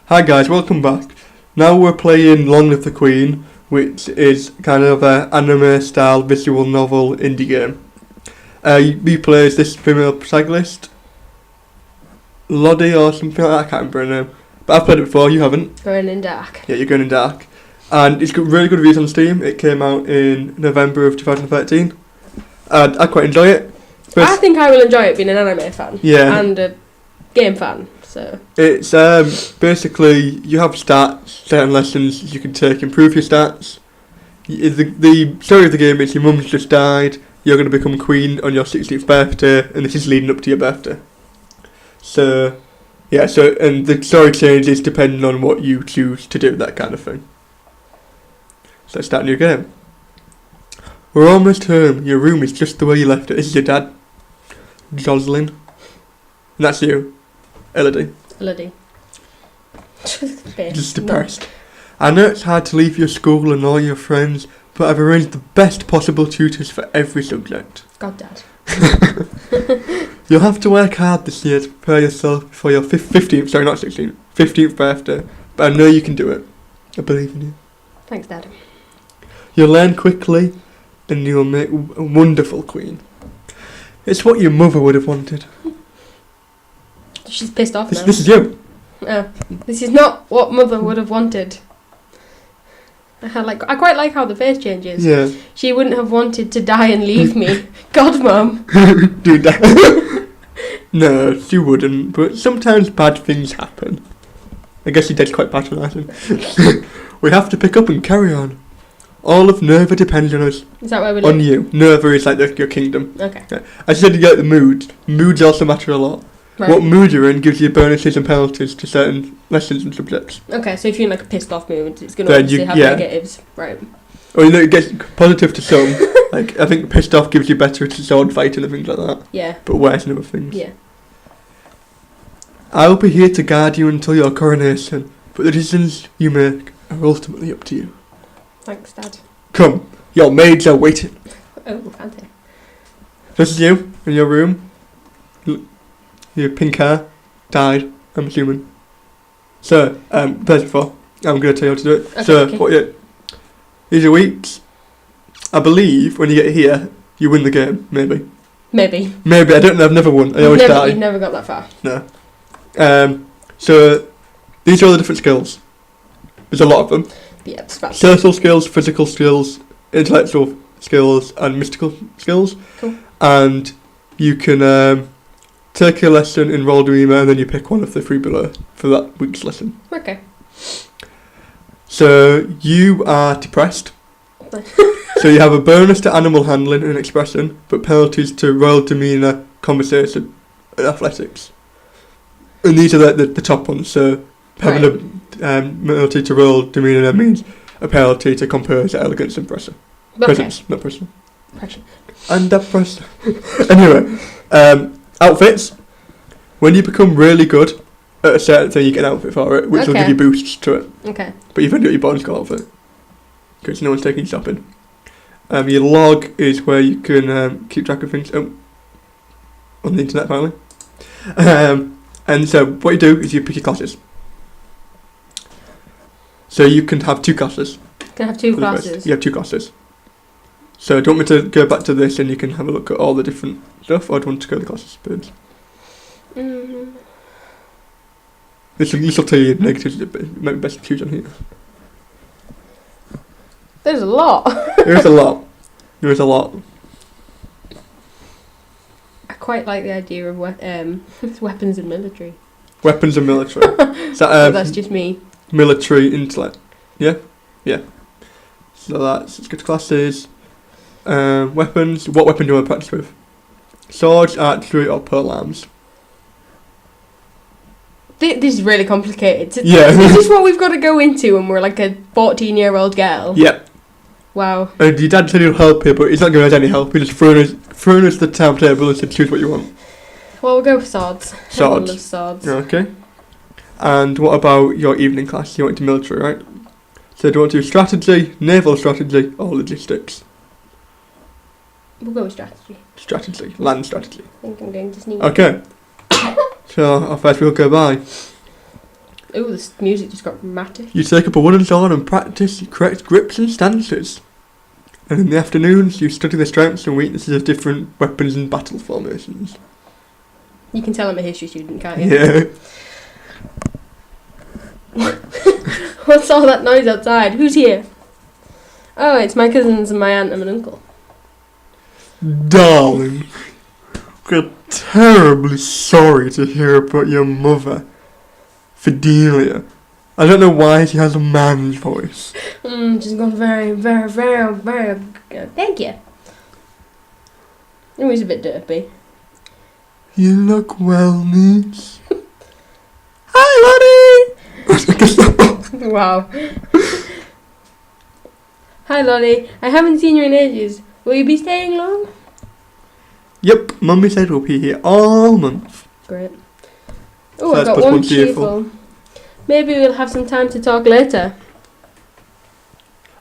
Hi guys, welcome back. Now we're playing Long Live the Queen, which is kind of an anime-style visual novel indie game. You play as this female protagonist, Lottie or something like that, I can't remember her name. But I've played it before, you haven't. Going in dark. Yeah, you're going in dark. And it's got really good reviews on Steam. It came out in November of 2013. And I quite enjoy it. I think I will enjoy it being an anime fan. Yeah. And a game fan. So it's basically you have stats, certain lessons you can take, improve your stats. The story of the game is your mum's just died, you're going to become queen on your 16th birthday, and this is leading up to your birthday. So, yeah, and the story changes depending on what you choose to do, that kind of thing. So let's start a new game. We're almost home, your room is just the way you left it. This is your dad, Jocelyn. And that's you. Elodie. Just depressed. No. I know it's hard to leave your school and all your friends, but I've arranged the best possible tutors for every subject. God, Dad. You'll have to work hard this year to prepare yourself for your 15th birthday, but I know you can do it. I believe in you. Thanks, Dad. You'll learn quickly, and you'll make a wonderful queen. It's what your mother would have wanted. She's pissed off now. This is you. This is not what Mother would have wanted. I quite like how the face changes. Yeah. She wouldn't have wanted to die and leave me. God, Mum. Do that. No, she wouldn't. But sometimes bad things happen. I guess she did quite patronising. We have to pick up and carry on. All of Nerva depends on us. Is that where we live? On you. Nerva is like your kingdom. Okay. As you said, you get the moods. Moods also matter a lot. Right. What mood you're in gives you bonuses and penalties to certain lessons and subjects. Okay, so if you're in like a pissed off mood, it's going to obviously have negatives. Right. Or it gets positive to some. Like, I think pissed off gives you better at sword fighting and things like that. Yeah. But worse and other things. Yeah. I'll be here to guard you until your coronation, but the decisions you make are ultimately up to you. Thanks, Dad. Come, your maids are waiting. Oh, fancy. This is you, in your room. Your pink hair died, I'm assuming. So, there's before. I'm going to tell you how to do it. Okay, so, okay. Here's your weeks. I believe when you get here, you win the game. Maybe. I don't know. I've never won. I always die. You've never got that far. No. So, these are all the different skills. There's a lot of them. Yeah, it's fast. Social skills, physical skills, intellectual skills, and mystical skills. Cool. And you can take a lesson in Roll Dreamer, and then you pick one of the three below for that week's lesson. Okay. So you are depressed. So you have a bonus to animal handling and expression, but penalties to royal demeanour, conversation, and athletics. And these are the top ones. So having a penalty to royal demeanour means a penalty to composure, elegance, and pressure. Okay. Presence, not pressure. Pressure. And pressure. Anyway, outfits. When you become really good at a certain thing, you get an outfit for it, which will give you boosts to it. Okay. But you've only got your bonus skill outfit, because no one's taking you shopping. Your log is where you can keep track of things on the internet, finally. And so what you do is you pick your classes. So you can have 2 classes. Can I have 2 classes? You have 2 classes. So do you want me to go back to this and you can have a look at all the different stuff, or do you want to go to the classes page? This will tell you negatives, but it might be best to choose on here. There's a lot. There is a lot. I quite like the idea of weapons and military. Weapons and military. So that's just me. Military intellect. Yeah? Yeah. So let's go to classes. Weapons. What weapon do you want to practice with? Swords, archery, or pole arms? This is really complicated. Yeah. Is this what we've got to go into when we're like a 14-year-old girl? Yeah. Wow. And your dad said he'll help you, but he's not giving us any help. He's just thrown us the timetable and said choose what you want. Well, we'll go for swords. Everyone loves swords. Okay. And what about your evening class? You went to military, right? So do you want to do strategy, naval strategy, or logistics? We'll go with strategy. Strategy. Land strategy. I think I'm going to sneeze. Okay. So, our first we'll go by. Ooh, this music just got dramatic. You take up a wooden sword and practice your correct grips and stances. And in the afternoons, you study the strengths and weaknesses of different weapons and battle formations. You can tell I'm a history student, can't you? Yeah. What's all that noise outside? Who's here? Oh, it's my cousins and my aunt and my uncle. Darling, we're terribly sorry to hear about your mother, Fidelia. I don't know why she has a man's voice. She's gone very, very, very, very good. Thank you. It was a bit derpy. You look well, niece. Hi, Lottie! Wow. Hi, Lottie. I haven't seen you in ages. Will you be staying long? Yep, Mummy said we'll be here all month. Great. Oh, So I've got that's one +1 cheerful. cheerful. Maybe we'll have some time to talk later.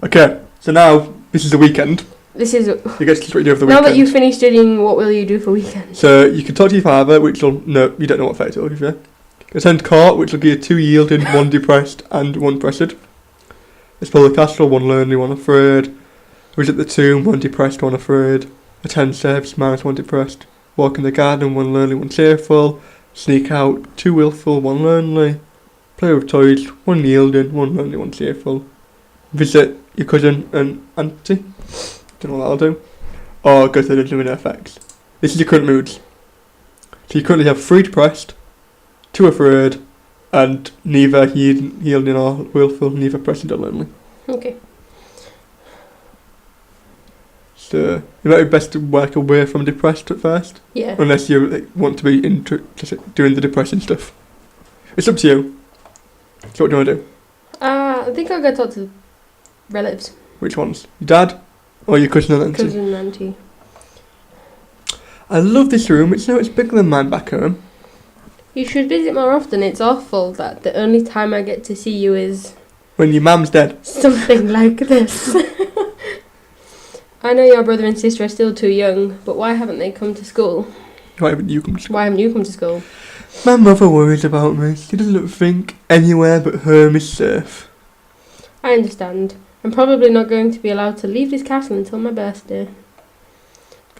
Okay, so now this is the weekend. This is... You get to choose what you do over the Now weekend. that you've finished studying, what will you do for weekends? So you can talk to your father, which will... No, you don't know what fate will give you. Attend court, which will give you 2 yielding, 1 depressed and 1 pressed. Explore the castle, 1 lonely, 1 afraid. Visit the tomb, 1 depressed, 1 afraid. Attend service, -1 depressed. Walk in the garden, 1 lonely, 1 cheerful. Sneak out, 2 willful, 1 lonely. Play with toys, 1 yielding, 1 lonely, 1 cheerful. Visit your cousin and auntie. Don't know what that'll do. Or go to the dungeon with Thackz. This is your current moods. So you currently have 3 depressed, 2 afraid, and neither yielding or willful, neither pressed or lonely. Okay. So it might be best to work away from depressed at first, Yeah. unless you want to be into doing the depressing stuff. It's up to you. So what do you want to do? I think I'll go talk to relatives. Which ones? Your dad or your cousin and auntie? Cousin and auntie. I love this room. It's bigger than mine back home. You should visit more often. It's awful that the only time I get to see you is When your mum's dead. something like this. I know your brother and sister are still too young, but why haven't they come to school? Why haven't you come to school? Why haven't you come to school? My mother worries about me. She doesn't think anywhere but home is safe. I understand. I'm probably not going to be allowed to leave this castle until my birthday.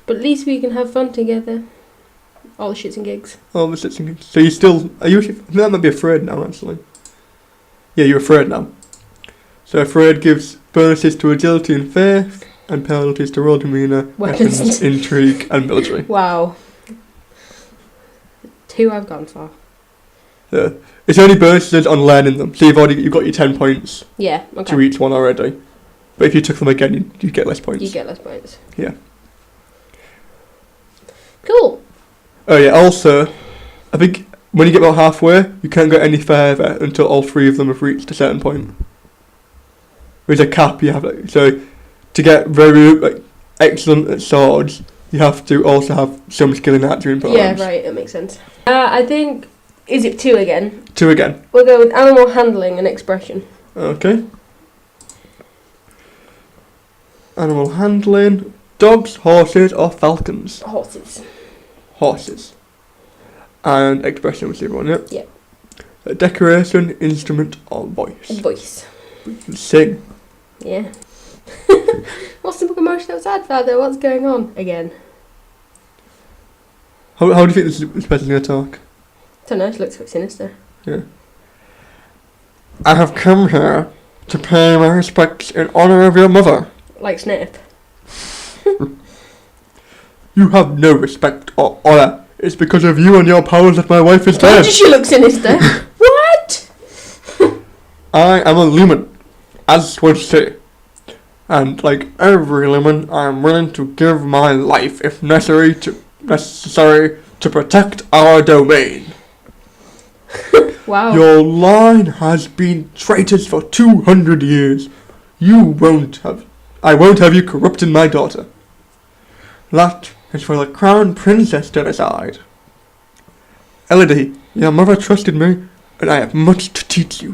But at least we can have fun together. All the shits and gigs. Oh, the sits and gigs. So you still... Are you... That might be afraid now, actually. Yeah, you're afraid now. So afraid gives bonuses to agility and faith, and penalties to raw demeanour, Weapons. weapons, intrigue, and military. Wow. 2 I've gone for. So it's only bonuses on learning them. So you've got your 10 points Yeah, to okay. each one already. But if you took them again, you get less points. You get less points. Yeah. Cool. Oh yeah, also, I think when you get about halfway, you can't go any further until all 3 of them have reached a certain point. There's a cap you have, so to get very excellent at swords, you have to also have some skill in archery and firearms. Yeah, right, that makes sense. I think, is it 2 again? 2 again. We'll go with animal handling and expression. Okay. Animal handling, dogs, horses or falcons? Horses. Horses. And expression was the other one, yep. Yep. Decoration, instrument or voice? Voice. Sing. Yeah. What's the commotion outside, Father? What's going on again? How do you think this person's going to talk? I don't know, it looks quite sinister. Yeah. I have come here to pay my respects in honour of your mother. Like Snape. You have no respect or honour. It's because of you and your powers that my wife is Why dead. does she look sinister? What? I am a lumen, as would say. And like every lumen, I am willing to give my life if necessary to protect our domain. Wow. Your line has been traitors for 200 years. I won't have you corrupting my daughter. That is for the crown princess to decide. Elodie, your mother trusted me, and I have much to teach you.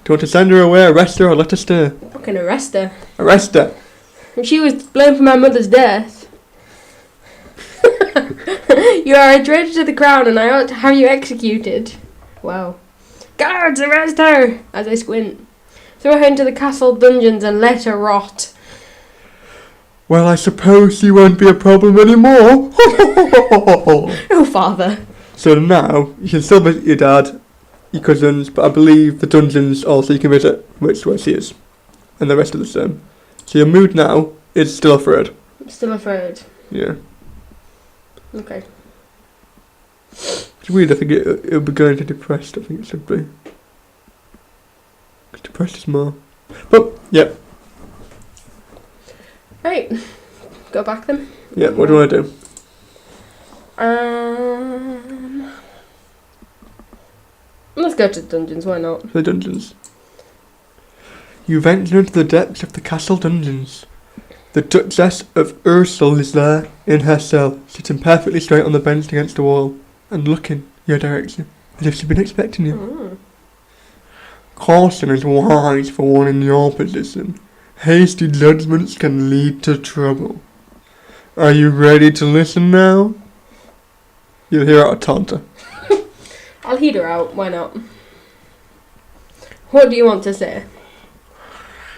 Do you want to send her away, arrest her, or let her stay? Fucking arrest her. Arrest her. And she was blamed for my mother's death. You are a traitor to the crown and I ought to have you executed. Wow. Guards, arrest her! As I squint. Throw her into the castle dungeons and let her rot. Well, I suppose she won't be a problem anymore. Oh, father. So now, you can still visit your dad, your cousins, but I believe the dungeons also you can visit, which is where she is. And the rest of the same. So your mood now is still afraid. Still afraid. Yeah. Okay. It's weird, I think it'll be going to depressed, I think it should be. 'Cause depressed is more. But, yeah. Right. Go back then. Yeah, what do you want to do? Let's go to the dungeons, why not? The dungeons. You venture into the depths of the castle dungeons. The Duchess of Ursel is there, in her cell, sitting perfectly straight on the bench against the wall, and looking your direction, as if she'd been expecting you. Caution is wise for one in your position. Hasty judgments can lead to trouble. Are you ready to listen now? You'll hear out a taunter. I'll heed her out, why not? What do you want to say?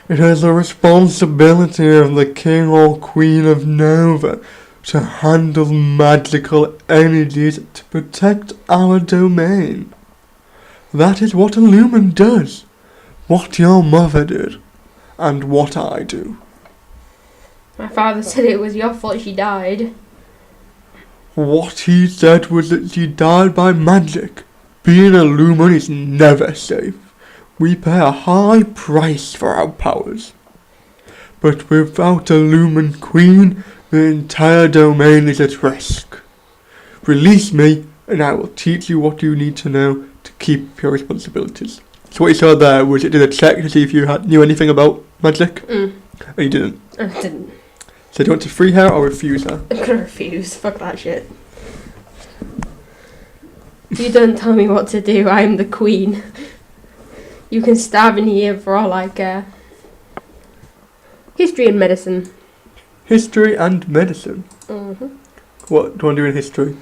It is the responsibility of the King or Queen of Nova to handle magical energies to protect our domain. That is what a Lumen does, what your mother did, and what I do. My father said it was your fault she died. What he said was that she died by magic. Being a Lumen is never safe. We pay a high price for our powers. But without a Lumen Queen, the entire domain is at risk. Release me, and I will teach you what you need to know to keep your responsibilities. So what you saw there was it did a check to see if you knew anything about magic, and you didn't. I didn't. So do you want to free her or refuse her? I'm gonna refuse. Fuck that shit. You don't tell me what to do, I'm the queen. You can stab in here for all I care. History and medicine. History and medicine. Mm-hmm. What do you want to do in history?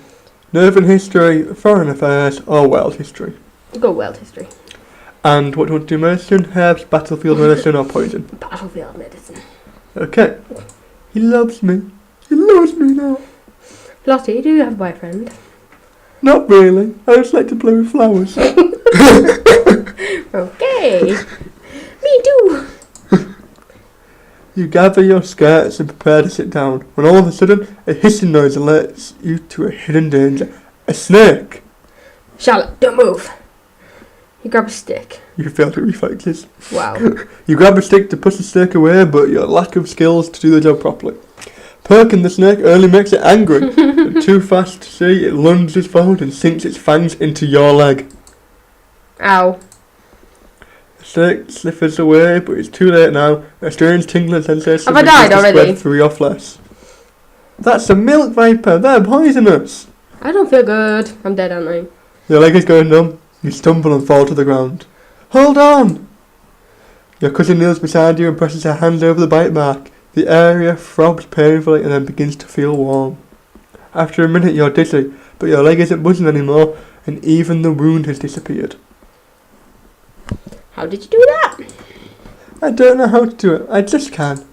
Nerve and history, foreign affairs, or world history? Go world history. And what do you want to do in medicine? Herbs, battlefield medicine, or poison? Battlefield medicine. Okay. He loves me. He loves me now. Lottie, do you have a boyfriend? Not really. I just like to play with flowers. Okay. Me too. You gather your skirts and prepare to sit down, when all of a sudden a hissing noise alerts you to a hidden danger. A snake! Charlotte, don't move. You grab a stick. You fail to reflexes. Wow. You grab a stick to push the snake away, but your lack of skills to do the job properly. Perking the snake only makes it angry. And too fast to see, it lunges forward and sinks its fangs into your leg. Ow. The snake slithers away, but it's too late now. A strange tingling sensation Have I died begins to already? spread through your flesh. That's a milk viper. They're poisonous. I don't feel good. I'm dead, aren't I? Your leg is going numb. You stumble and fall to the ground. Hold on! Your cousin kneels beside you and presses her hand over the bite mark. The area throbs painfully and then begins to feel warm. After a minute you're dizzy, but your leg isn't buzzing anymore, and even the wound has disappeared. How did you do that? I don't know how to do it, I just can.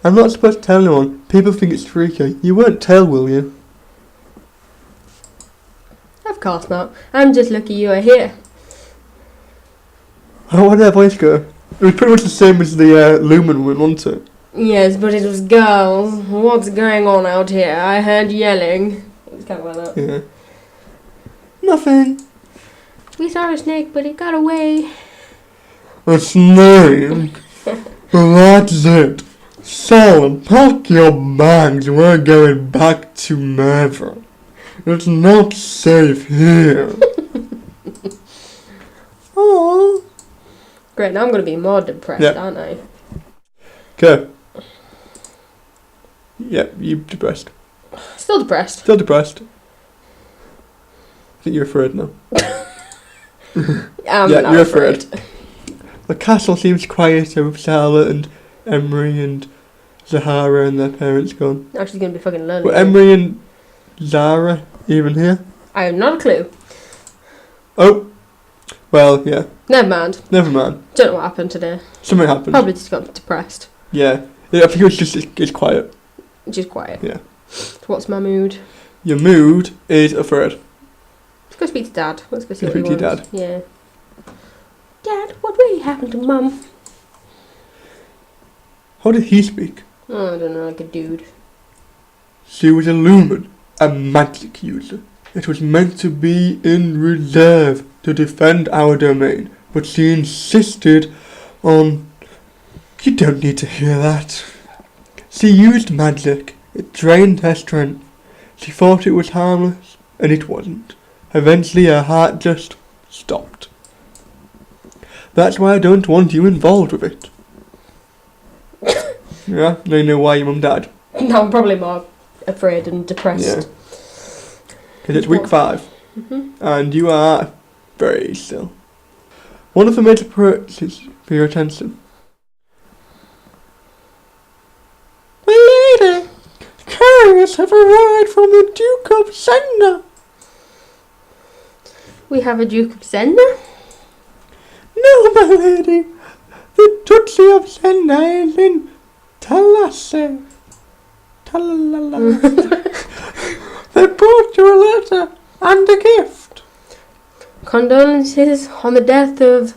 I'm not supposed to tell anyone. People think it's freaky. You won't tell, will you? Of course not. I'm just lucky you are here. Oh, where did that voice go? It was pretty much the same as the Lumen one, wasn't it? Yes, but it was girls. What's going on out here? I heard yelling. It was kind of like that. Yeah. Nothing. We saw a snake, but it got away. A snake? Well, that's it. So, pack your bags. We're going back to Never. It's not safe here. Oh. Great, now I'm going to be more depressed, aren't I? Okay. Yep, you depressed. Still depressed. Still depressed. I think you're afraid now. I'm yeah, not you're afraid. The castle seems quieter with Charlotte and Emery and Zahara and their parents gone. Now she's going to be fucking lonely. Were Emery and Zara even here? I have not a clue. Oh, Well, yeah. Never mind. Never mind. Don't know what happened today. Something happened. Probably just got depressed. Yeah. I think it was just it's quiet. Just quiet. Yeah. So what's my mood? Your mood is afraid. Let's go speak to Dad. Let's go see what Speak he to your wants. dad. Yeah. Dad, what really happened to Mum? How did he speak? Oh, I don't know, like a dude. She was a lumen, a magic user. It was meant to be in reserve to defend our domain, but she insisted on... You don't need to hear that. She used magic. It drained her strength. She thought it was harmless, and it wasn't. Eventually her heart just stopped. That's why I don't want you involved with it. Yeah, now you know why your mum died. No, I'm probably more afraid and depressed. Yeah. Because it's week 5, and you are very still. One of the major approaches for your attention. My lady, couriers have arrived from the Duke of Zenda. We have a Duke of Zenda? No, my lady, the Duchy of Zenda is in Thackz. They brought you a letter and a gift. Condolences on the death of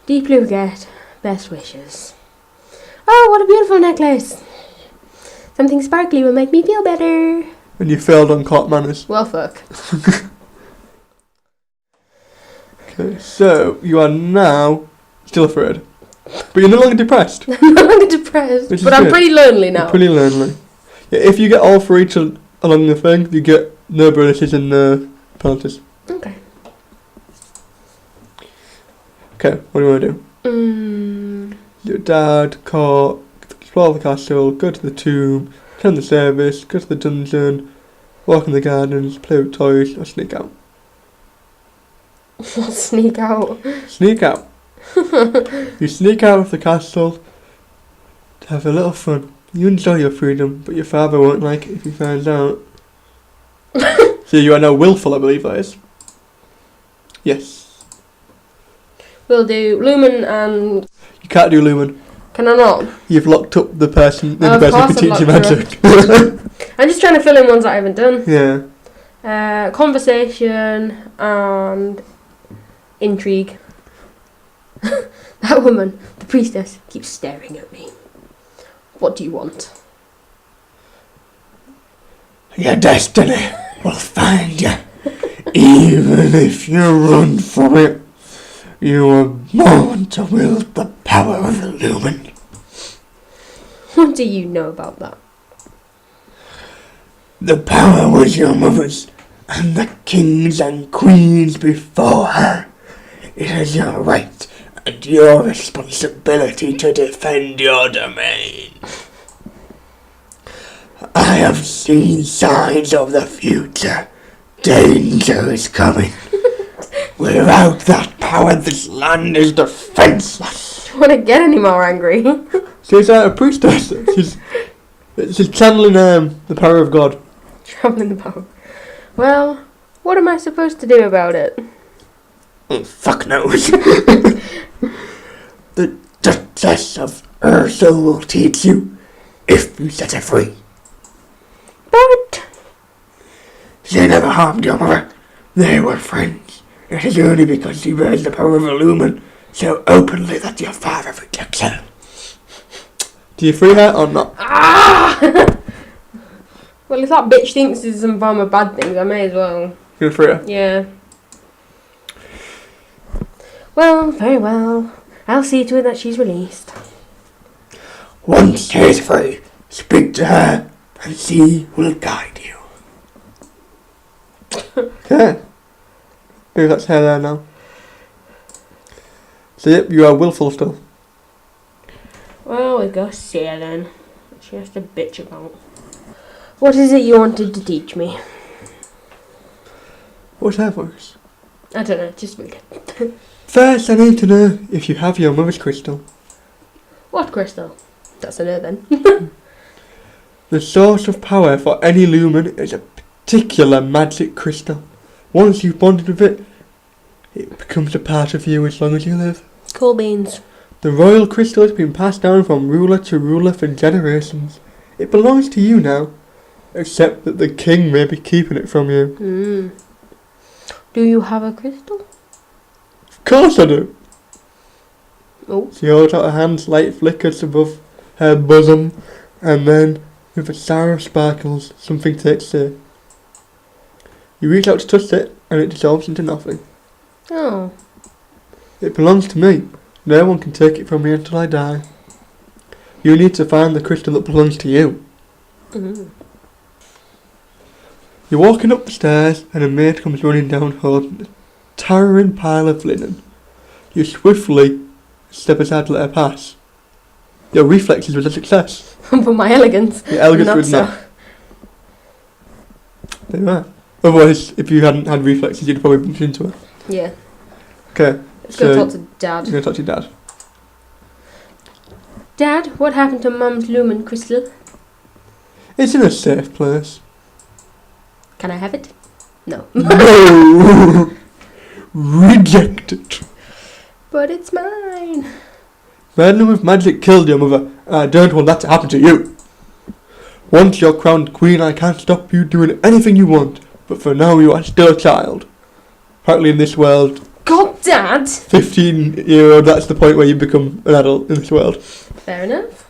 Deeply Regret. Best wishes. Oh, what a beautiful necklace. Something sparkly will make me feel better. And you failed on court manners. Well, fuck. Okay, so you are now still afraid. But you're no longer depressed. I'm no longer depressed. Which is But I'm good. pretty lonely now. You're pretty lonely. Yeah, if you get all 3 along the thing, you get no bonuses and no penalties. Okay. Okay, what do you want to do? Your dad, court, explore the castle, go to the tomb, attend the service, go to the dungeon, walk in the gardens, play with toys, or sneak out. Sneak out. Sneak out. You sneak out of the castle to have a little fun. You enjoy your freedom, but your father won't like it if he finds out. So you are now willful, I believe that is. Yes. We'll do Lumen and... You can't do lumen. Can I not? You've locked up the person, Oh, of who course can teach you I've locked magic. I'm just trying to fill in ones that I haven't done. Yeah. Conversation and intrigue. That woman, the priestess, keeps staring at me. What do you want? Your destiny will find you. Even if you run from it, you were born to wield the power of the lumen. What do you know about that? The power was your mother's, and the kings and queens before her. It is your right and your responsibility to defend your domain. I have seen signs of the future. Danger is coming. Without that power, this land is defenseless. Do you want to get any more angry? She's a priestess. She's channeling the power of God. Travelling the power. Well, what am I supposed to do about it? Oh, fuck knows. The Duchess of Urso will teach you if you set her free. But... She never harmed your mother. They were friends. It is only because she bears the power of a lumen so openly that your father rejects her. Do you free her or not? Ah! Well, if that bitch thinks this is some form of bad things, I may as well. You're gonna free her? Yeah. Well, very well. I'll see to it that she's released. Once she is free, speak to her and she will guide you. Okay. Maybe that's her there now. So yep, you are willful still. Well, we go sailing. She has to bitch about. What is it you wanted to teach me? What's her voice? I don't know, just read it. First, I need to know if you have your mother's crystal. What crystal? That's a no then. The source of power for any lumen is a particular magic crystal. Once you've bonded with it, It becomes a part of you as long as you live. Cool beans. The royal crystal has been passed down from ruler to ruler for generations. It belongs to you now, except that the king may be keeping it from you. Do you have a crystal? Of course I do. Oh. She holds out her hands, light flickers above her bosom, and then, with a sound of sparkles, something takes shape. You reach out to touch it, and it dissolves into nothing. Oh. It belongs to me. No one can take it from me until I die. You need to find the crystal that belongs to you. You're walking up the stairs, and a maid comes running down holding a towering pile of linen. You swiftly step aside to let her pass. Your reflexes was a success. For my elegance. Your elegance Not was so. not. There you are. Otherwise, if you hadn't had reflexes, you'd probably bumped into her. Yeah. Okay. Let's go talk to Dad. You're going to talk to your dad. Dad, what happened to Mum's lumen crystal? It's in a safe place. Can I have it? No. No! Rejected. But it's mine. Random with magic killed your mother, and I don't want that to happen to you. Once you're crowned queen, I can't stop you doing anything you want, but for now you are still a child. Apparently in this world, God, Dad! 15-year-old, that's the point where you become an adult in this world. Fair enough.